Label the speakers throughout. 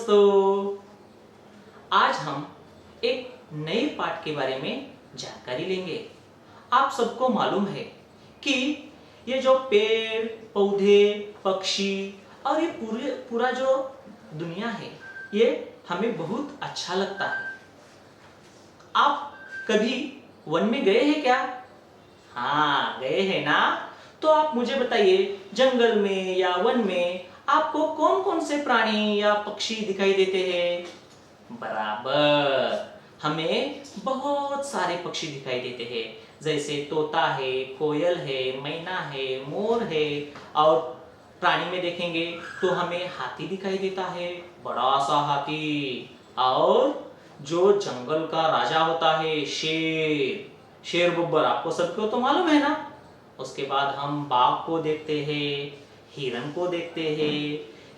Speaker 1: दोस्तों, आज हम एक नए पाठ के बारे में जानकारी लेंगे। आप सबको मालूम है कि ये जो पेड़ पौधे पक्षी और ये पूरा जो दुनिया है, ये हमें बहुत अच्छा लगता है। आप कभी वन में गए हैं क्या? हाँ, गए हैं ना? तो आप मुझे बताइए, जंगल में या वन में आपको कौन कौन से प्राणी या पक्षी दिखाई देते हैं? बराबर, हमें बहुत सारे पक्षी दिखाई देते हैं, जैसे तोता है, कोयल है, मैना है, मोर है। और प्राणी में देखेंगे तो हमें हाथी दिखाई देता है, बड़ा सा हाथी। और जो जंगल का राजा होता है, शेर बब्बर, आपको सबको तो मालूम है ना। उसके बाद हम बाघ को देखते हैं, हिरन को देखते हैं।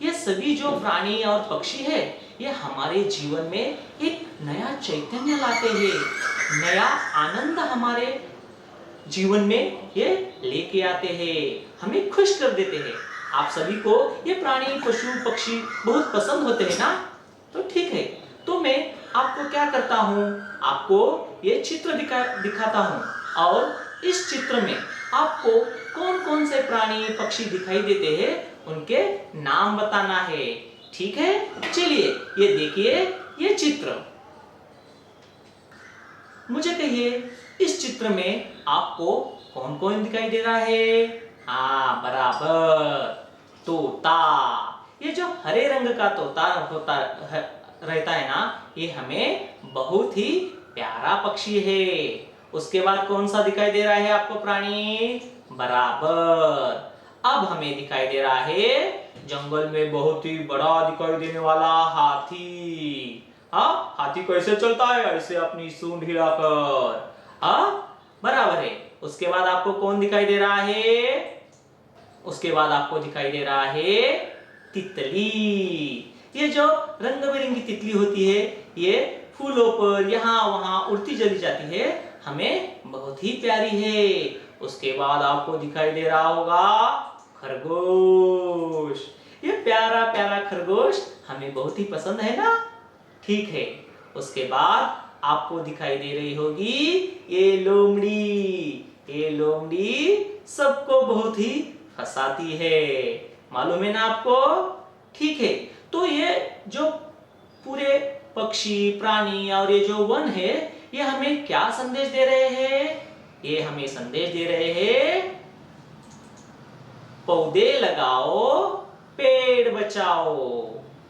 Speaker 1: ये सभी जो प्राणी और पक्षी है, ये हमारे जीवन में एक नया चैतन्य लाते हैं, नया आनंद हमारे जीवन में ये लेके आते हैं, हमें खुश कर देते हैं। आप सभी को ये प्राणी पशु पक्षी बहुत पसंद होते हैं ना? तो ठीक है, तो मैं आपको क्या करता हूँ, आपको ये चित्र दिखाता हूँ और इस चित्र में आपको कौन कौन से प्राणी पक्षी दिखाई देते हैं, उनके नाम बताना है। ठीक है, चलिए ये देखिए ये चित्र। मुझे कहिए, इस चित्र में आपको कौन कौन दिखाई दे रहा है? हाँ, बराबर, तोता। ये जो हरे रंग का तोता रहता है ना, ये हमें बहुत ही प्यारा पक्षी है। उसके बाद कौन सा दिखाई दे रहा है आपको प्राणी? बराबर, अब हमें दिखाई दे रहा है जंगल में बहुत ही बड़ा दिखाई देने वाला हाथी। हाँ, हाथी कैसे चलता है? ऐसे अपनी सूंड हिलाकर। हाँ, बराबर है। उसके बाद आपको कौन दिखाई दे रहा है? उसके बाद आपको दिखाई दे रहा है तितली। ये जो रंग बिरंगी तितली होती है, ये फूलों पर यहाँ वहां उड़ती चली जाती है, हमें बहुत ही प्यारी है। उसके बाद आपको दिखाई दे रहा होगा खरगोश। ये प्यारा प्यारा खरगोश हमें बहुत ही पसंद है ना? ठीक है, उसके बाद आपको दिखाई दे रही होगी ये लोमड़ी। ये लोमड़ी सबको बहुत ही फंसाती है, मालूम है ना आपको? ठीक है, तो ये जो पूरे पक्षी प्राणी और ये जो वन है, ये हमें क्या संदेश दे रहे हैं? ये हमें संदेश दे रहे हैं, पौधे लगाओ पेड़ बचाओ।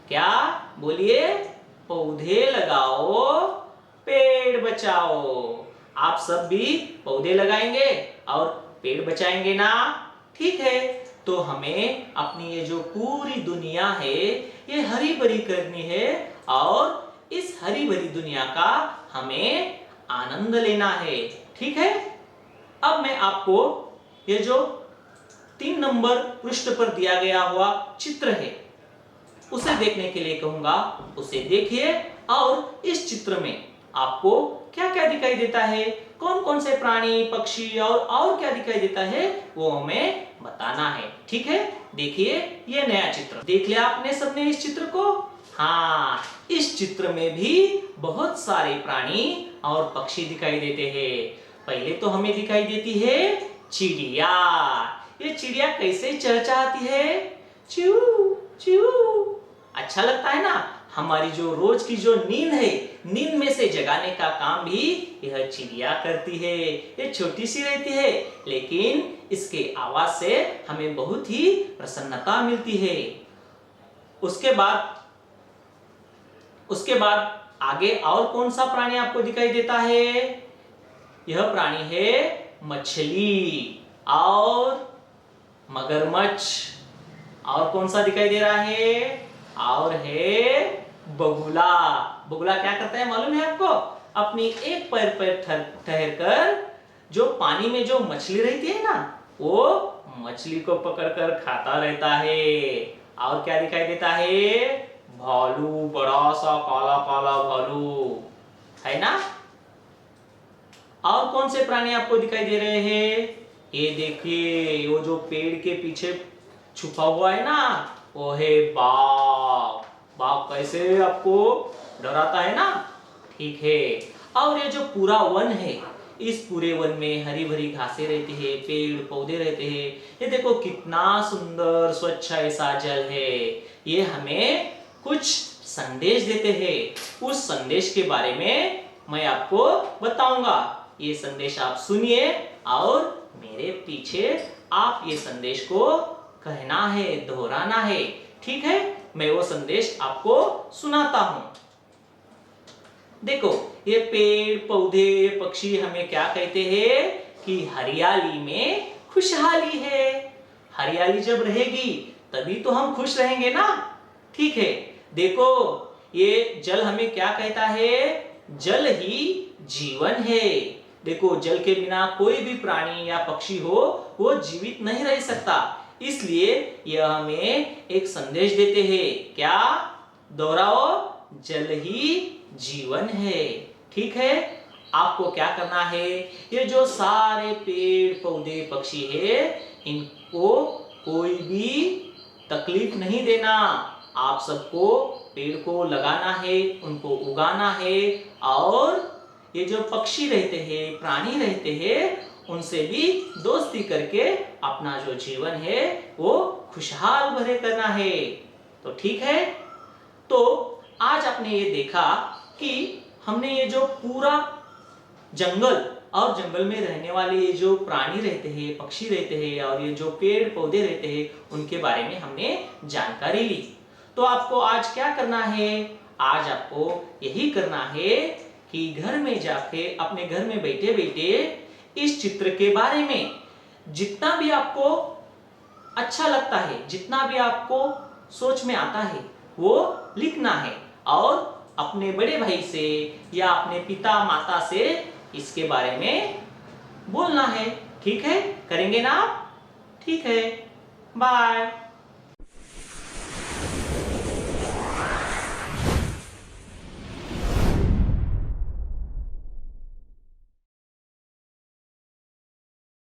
Speaker 1: क्या? बोलिए, पौधे लगाओ पेड़ बचाओ। आप सब भी पौधे लगाएंगे और पेड़ बचाएंगे ना? ठीक है, तो हमें अपनी ये जो पूरी दुनिया है, ये हरी भरी करनी है और इस हरी भरी दुनिया का हमें आनंद लेना है। ठीक है, अब मैं आपको ये जो 3 नंबर पृष्ठ पर दिया गया हुआ चित्र है, उसे देखने के लिए कहूंगा। उसे देखिए और इस चित्र में आपको क्या क्या दिखाई देता है, कौन कौन से प्राणी पक्षी और क्या दिखाई देता है, वो हमें बताना है। ठीक है, देखिए ये नया चित्र देख लिया आपने सबने इस चित्र को? हाँ, इस चित्र में भी बहुत सारे प्राणी और पक्षी दिखाई देते हैं। पहले तो हमें दिखाई देती है चिड़िया। ये चिड़िया कैसे चहचहाती है? चू चू। अच्छा लगता है ना? हमारी जो रोज की जो नींद है, नींद में से जगाने का काम भी यह चिड़िया करती है। ये छोटी सी रहती है, लेकिन इसके आवाज से हमें बहुत ही प्रसन्नता मिलती है। उसके बाद आगे और कौन सा प्राणी आपको दिखाई देता है? यह प्राणी है मछली और मगरमच्छ। और कौन सा दिखाई दे रहा है? और है बगुला। बगुला क्या करता है मालूम है आपको? अपनी एक पैर पर ठहर कर जो पानी में जो मछली रहती है ना, वो मछली को पकड़कर खाता रहता है। और क्या दिखाई देता है? भालू, बड़ा सा काला काला भालू है ना? और कौन से प्राणी आपको दिखाई दे रहे हैं? ये देखिए, वो जो पेड़ के पीछे छुपा हुआ है ना, वो है बाघ। वाह, कैसे आपको डराता है ना? ठीक है। और ये जो पूरा वन है, इस पूरे वन में हरी भरी घासें रहती है, पेड़ पौधे रहते हैं। ये देखो कितना सुंदर स्वच्छ ऐसा जल है। ये हमें कुछ संदेश देते हैं। उस संदेश के बारे में मैं आपको बताऊंगा। ये संदेश आप सुनिए और मेरे पीछे आप ये संदेश को कहना है, दोहराना है। ठीक है, मैं वो संदेश आपको सुनाता हूं। देखो, ये पेड़ पौधे पक्षी हमें क्या कहते हैं कि हरियाली में खुशहाली है। हरियाली जब रहेगी तभी तो हम खुश रहेंगे ना। ठीक है, देखो ये जल हमें क्या कहता है? जल ही जीवन है। देखो, जल के बिना कोई भी प्राणी या पक्षी हो वो जीवित नहीं रह सकता। इसलिए यह हमें एक संदेश देते हैं। क्या? दोहराओ, जल ही जीवन है। ठीक है, आपको क्या करना है? ये जो सारे पेड़ पौधे पक्षी है, इनको कोई भी तकलीफ नहीं देना। आप सबको पेड़ को लगाना है, उनको उगाना है और ये जो पक्षी रहते हैं, प्राणी रहते हैं, उनसे भी दोस्ती करके अपना जो जीवन है वो खुशहाल भरे करना है। तो ठीक है, तो आज आपने ये देखा कि हमने ये जो पूरा जंगल और जंगल में रहने वाले ये जो प्राणी रहते हैं, पक्षी रहते हैं और ये जो पेड़ पौधे रहते हैं, उनके बारे में हमने जानकारी ली। तो आपको आज क्या करना है? आज आपको यही करना है कि घर में जाके अपने घर में बैठे बैठे इस चित्र के बारे में जितना भी आपको अच्छा लगता है, जितना भी आपको सोच में आता है, वो लिखना है और अपने बड़े भाई से या अपने पिता माता से इसके बारे में बोलना है। ठीक है, करेंगे ना आप? ठीक है, बाय।